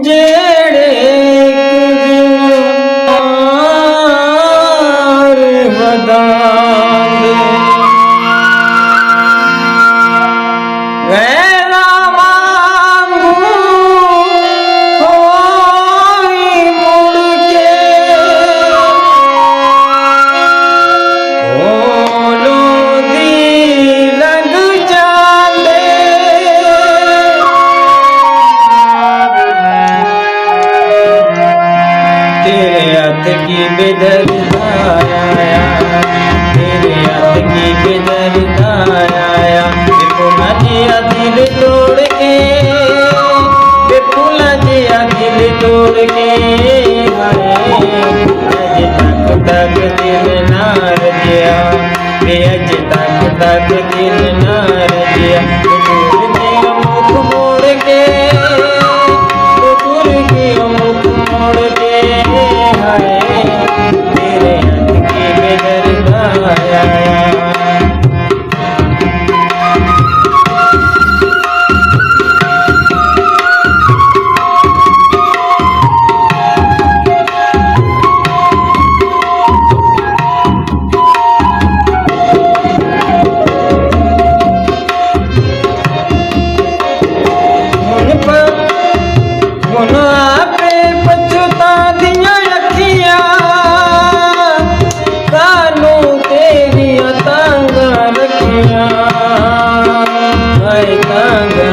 जेड़े कुदियार बदांदे गैरा वांगू होई मुड़ के कोलों दी लंघ जांदे तेरे हाथ की बेदर्दा आया, तेरे हाथ की बेदर्दा आया, बेफुला जिया दिल तोड़ के, बेफुला जिया दिल तोड़ के, हाय अज तक दिल ना रजिया, अज तक दिल ना रजिया, दूर जिया मुख मोड़ के, दूर जिया मुख मोड़ के, हाय तेरे हाथ की बेदर्दा आया। हुन आपे पछता दियां अखियां कानू तेरियां तांगा रखियां, हाय तांगा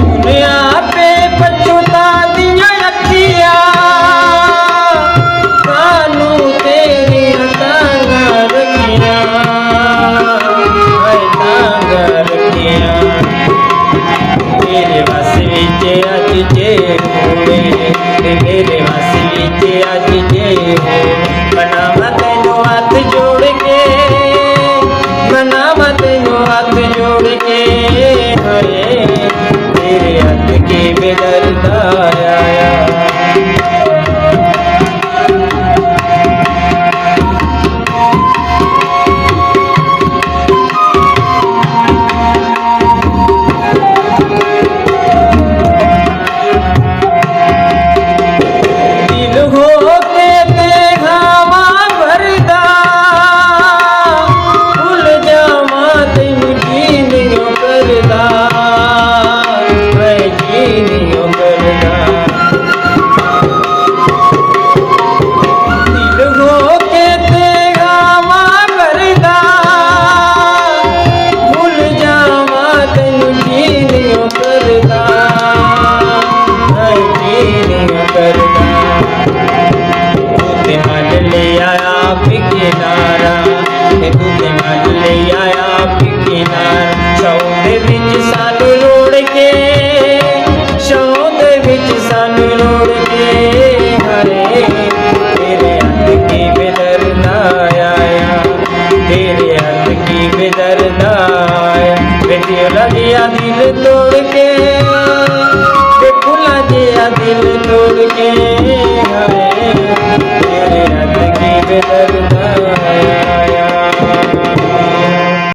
हुन आपे पछता दियां अखियां कानू तेरियां तांगा रखियां, हाय तांगा रखियां। मेरे वस विच अज जे होवे, मेरे वस विच अज जे हो, मनावा तैनू हाथ जोड़ के, मनावा तैनू हाथ जोड़ के, हाय तेरे हाथ की बेदर्दा आया। शौद विच सानू लोड़ के, शौद विच सानू लोड़ के, हरे तेरे हाथ की बेदर्दा आया, तेरे हाथ की बेदर्दा आया। बेफुला जिया दिल तोड़ के, बेफुला जिया दिल तोड़ के, हरे तेरे हाथ की बेदर्दा